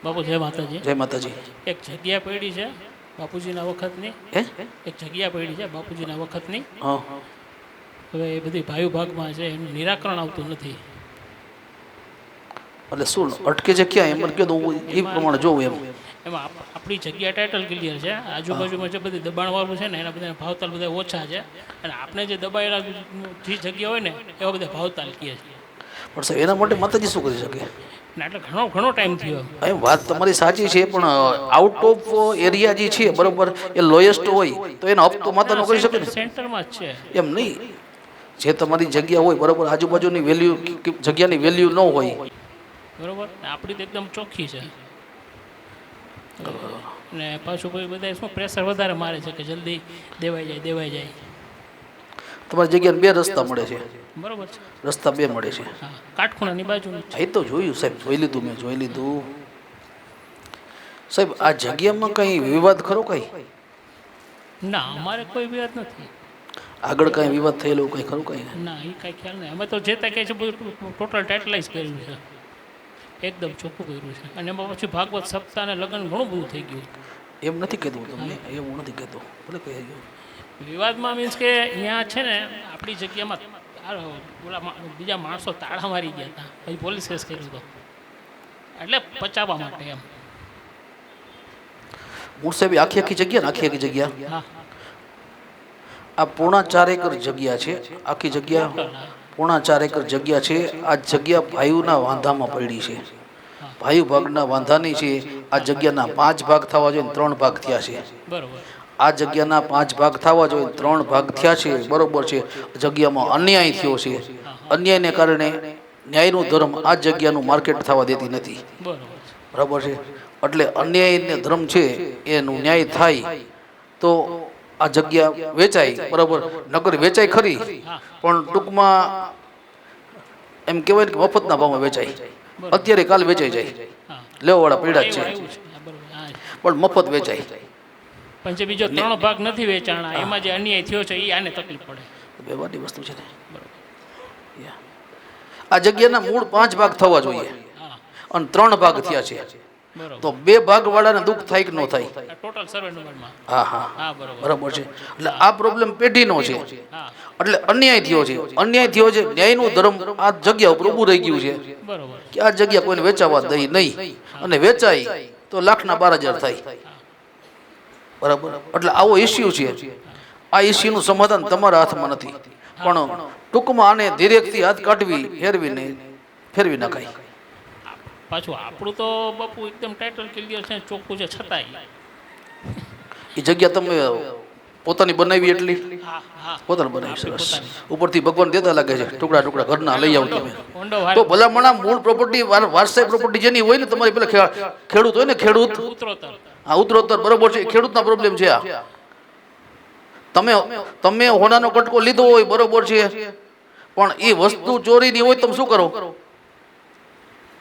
બાપુ જય માતાજી. જય માતાજી. એક જગ્યા પડી છે બાપુજીના વખતની. હે? એક જગ્યા પડી છે બાપુજીના વખતની. હા. હવે એ બધી ભાઈ ભાગમાં છે, એનું નિરાકરણ આવતું નથી. એટલે શું અટકે છે ક્યાં એમ કહો તો હું એ પ્રમાણે જોઉં એમ. એમાં આપણી જગ્યા ટાઇટલ ક્લિયર છે, આજુબાજુમાં જે બધી દબાણવાળું છે ને એના બધા ભાવતાલ બધા ઓછા છે, અને આપણે જે દબાયેલા જે જગ્યા હોય ને એવા બધા ભાવતાલ કહે છે. પણ સાહેબ એના માટે માતાજી શું કરી શકે? ને એટલે ઘણો ટાઈમ થયો. એમ વાત તમારી સાચી છે, પણ આઉટ ઓફ એરિયા જે છે બરોબર એ લોએસ્ટ હોય તો એનો હપ્તો માતાનો કરી શકે ને. સેન્ટરમાં જ છે એમ નહીં, જે તમારી જગ્યા હોય બરોબર આજુબાજુની વેલ્યુ જગ્યાની વેલ્યુ ન હોય બરોબર, આપણી તો એકદમ ચોખ્ખી છે. ને પાછું ભાઈ બધા શું પ્રેશર વધારે મારે છે કે જલ્દી દેવાઈ જાય. તમારી જગ્યાને બે રસ્તા મળે છે બરોબર છે, રસ્તા બે મળે છે. હા, કાટખૂણાની બાજુ. એ તો જોયું સાહેબ, મેં જોઈ લીધું સાહેબ. આ જગ્યામાં કઈ વિવાદ ખરો? કઈ ના, અમારે કોઈ વિવાદ નથી. આગળ કઈ વિવાદ થયેલો કઈ ખરું? કઈ ના, એ કઈ ખ્યાલ નહીં. અમે તો જે ત્યાં કહે છે બધું ટોટલ ટાઇટલાઇઝ કર્યું છે, એકદમ ચોખ્ખું કર્યું છે. અને એમાં પછી ભાગવત સપ્તાહ અને લગ્ન ઘણું બધું થઈ ગયું. એમ નથી કહેતું તમને, એવું નથી કહેતો, ભલે કહી ગયો. વિવાદમાં મીન્સ કે અહીંયા છે ને આપણી જગ્યામાં ઓલા બીજા માણસો તાળા મારી ગયા હતા, પછી પોલીસ કેસ કર્યો હતો, એટલે પચાવવા માટે એમ. મૂળ સાહેબ આખી જગ્યા હા, આ 4.5 એકર જગ્યા છે. આખી જગ્યા 4.5 એકર જગ્યા છે. આ જગ્યા ભાઈઓના વાંધામાં પડી છે, ભાઈ ભાગના વાંધાની છે. આ જગ્યાના 5 ભાગ થવા જોઈએ, 3 ભાગ થયા છે. બરોબર. આ જગ્યાના 5 ભાગ થવા જોઈએ, 3 ભાગ થયા છે. બરોબર છે. જગ્યામાં અન્યાય થયો છે. અન્યાયને કારણે ન્યાયનું ધર્મ આ જગ્યાનું માર્કેટ થવા દેતી નથી. બરાબર છે. એટલે અન્યાયને ધર્મ છે એનું ન્યાય થાય તો આ જગ્યા વેચાય. બરાબર, નગર વેચાય ખરી, પણ ટૂંકમાં એમ કહેવાય ને કે મફતના ભાવમાં વેચાય. અત્યારે કાલ વેચાઈ જાય, લેવાવાળા પીડા જ છે, પણ મફત વેચાય. પણ જે બીજો 3 ભાગ નથી વેચાણા, એમાં જે અન્યાય થયો છે એ આને તકલીફ પડે. વ્યવહારની વસ્તુ છે ને. આ જગ્યાના મૂળ 5 ભાગ થવા જોઈએ અને 3 ભાગ થયા છે, તો 2 ભાગ વાળાને દુઃખ થાય કે ન થાય? ટોટલ સર્વે નંબરમાં. હા, બરાબર છે. એટલે આ પ્રોબ્લેમ પેઢીનો છે, એટલે અન્યાય થયો છે. ન્યાયનું ધર્મ આ જગ્યા ઉપર ઊભું રહી ગયું છે કે આ જગ્યા કોઈને વેચાવા દઈ નહીં, અને વેચાય તો 1,12,000 થાય. બરાબર, એટલે આવો ઇસ્યુ છે. આ ઇસ્યુનું સમાધાન તમારા હાથમાં નથી, પણ ટૂંકમાં આને ધીરેકથી હાથ કાઢવી, ફેરવી નાખાય. પાછું આપણું તો બાપુ એકદમ ટાઇટલ ક્લિયર છે, ચોખ્ખું છે, છતાંય એ જગ્યા તમે પોતાની બનાવી, એટલી પોતાની બનાવી. સરસ. ઉપરથી ભગવાન દેતા લાગે છે, ટુકડા ઘરના લઈ આવો તમે તો ભલામણા. મૂળ પ્રોપર્ટી વારસાઈ પ્રોપર્ટી જેની હોય ને, તમારી પેલા ખેડૂત હોય ને, ખેડૂત ઉત્તરોત્તર. બરોબર છે, ખેડૂતના પ્રોબ્લેમ છે આ. તમે હોનાનો કટકો લીધો હોય, બરોબર છે, પણ એ વસ્તુ ચોરીની હોય, તમે શું કરો?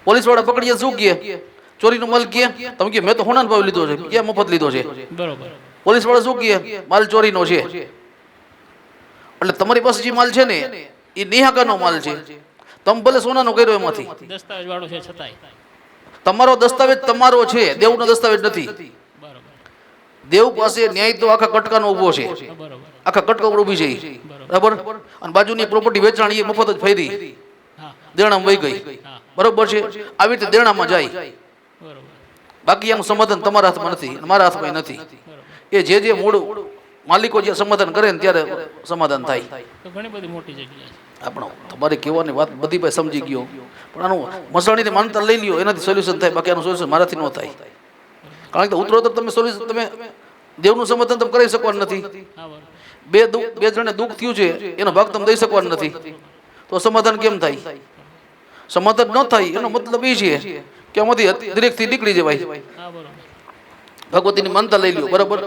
પોલીસ વાળા પકડીએ શું કહે? ચોરીનો માલ કહે. તમે કહે મેં તો હોનાનો ભાવ લીધો છે, ક્યાં મફત લીધો છે? બરોબર. પોલીસ વાળા શું કહે? માલ ચોરીનો છે. એટલે તમારી પાસે જે માલ છે ને એ નિહાકાનો માલ છે. તમે ભલે સોનાનો કર્યો એમાંથી, દસ્તાવેજ વાળો છે, છતાંય તમારો દસ્તાવેજ તમારો છે, દેવનો દસ્તાવેજ નથી. દેવ પાસે ન્યાય તો આખા કટકાનો ઉભો છે, આખા કટકા ઉપર ઊભી છે. બરાબર, અને બાજુની પ્રોપર્ટી વેચાણ એ મફત જ ફેરી દેણામાં વહી ગઈ. બરોબર છે, આવી રીતે દેણામાં જાય. બાકી એનું સમાધાન તમારા હાથમાં નથી, મારા હાથમાં નથી. એ જે મૂળ માલિકો જે સમાધાન કરે ને ત્યારે સમાધાન થાય. ઘણી બધી મોટી જગ્યા આપણો તમારે કહેવાની વાત બધી ભાઈ સમજી ગયો, પણ આનું મસાણીની માનતા લઈ લ્યો, એનાથી સોલ્યુશન થાય. બાકી આનું સોલ્યુશન મારાથી ન થાય, કારણ કે ઉત્તરોત્તર તમે સોલ્યુશન, તમે દેવનું સમાધાન તમે કરી શકવાનું નથી. બે જણને દુઃખ થયું છે એનો ભાગ તમે દઈ શકવાનું નથી, તો સમાધાન કેમ થાય? સમાધાન ન થાય એનો મતલબ એ છે કે આમાંથી દરેકથી નીકળી જવાય. ભગવતીની માનતા લઈ લ્યો. બરાબર,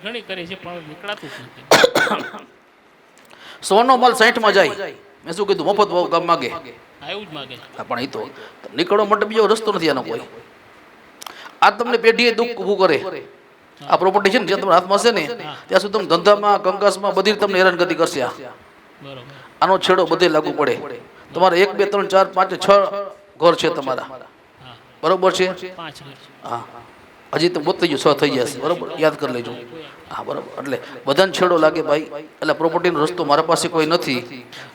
ઘણી કરી છે પણ નીકળાતું નથી. સોનો માલ 60 માં જાય, મેં શું કીધું? મફત ભાવ ગામ માગે, પણ એ તો નીકળવા માટે બીજો રસ્તો નથી આનો કોઈ. આ તમને પેઢીએ દુઃખ ઊભું કરે. આ પ્રોપર્ટી છે ને જ્યાં તમારા હાથમાં છે ને, ત્યાં સુધી તમે ધંધામાં, કંકાસમાં બધી તમને હેરાનગતિ કરશે. આનો છેડો બધે લાગુ પડે. તમારે 1, 2, 3, 4, 5, 6 ઘર છે તમારા, બરોબર છે 5 ઘર છે. હા હજી તો બોતઈ ગયું 6 થઈ જશે બરોબર યાદ કરી લેજો હા બરોબર એટલે બધાને છેડો લાગે ભાઈ એટલે પ્રોપર્ટીનો રસ્તો મારા પાસે કોઈ નથી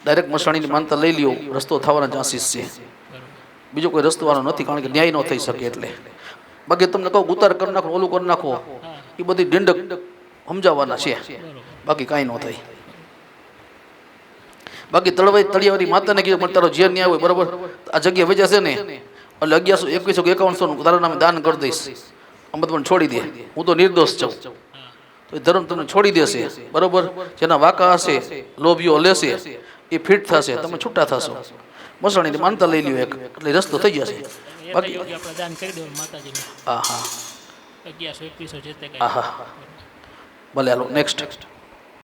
ડાયરેક્ટ મસાણીની માનતા લઈ લ્યો રસ્તો થવાના ચાન્સીસ છે બીજો કોઈ રસ્તો વાળો નથી કારણ કે ન્યાય ન થઈ શકે એટલે બાકી તમને કહું ઉતાર કરી નાખો ઓલું કરી નાખો એ બધી ડીંડક સમજાવવાના છે બાકી કાંઈ ન થાય બાકી તળિયાવાળી માતાને કીધું પણ તારો જે ન્યાય હોય બરોબર આ જગ્યા વેચાશે ને એટલે 1100 2151 નું તારા નામે દાન કરી દઈશ અમત મને છોડી દે હું તો નિર્દોષ છું તો એ ધર્મ તમને છોડી દેશે બરોબર જેના વાંકા હશે લોભીઓ લેશે એ ફિટ થશે તમે છૂટા થશો મસાણીની માનતા લઈ લ્યો એક એટલે રસ્તો થઈ જશે બાકી આપણે દાન કરી દેવાનું માતાજીને. હા હા 1100 2100 જે તે હા હા ભલે હાલો નેક્સ્ટ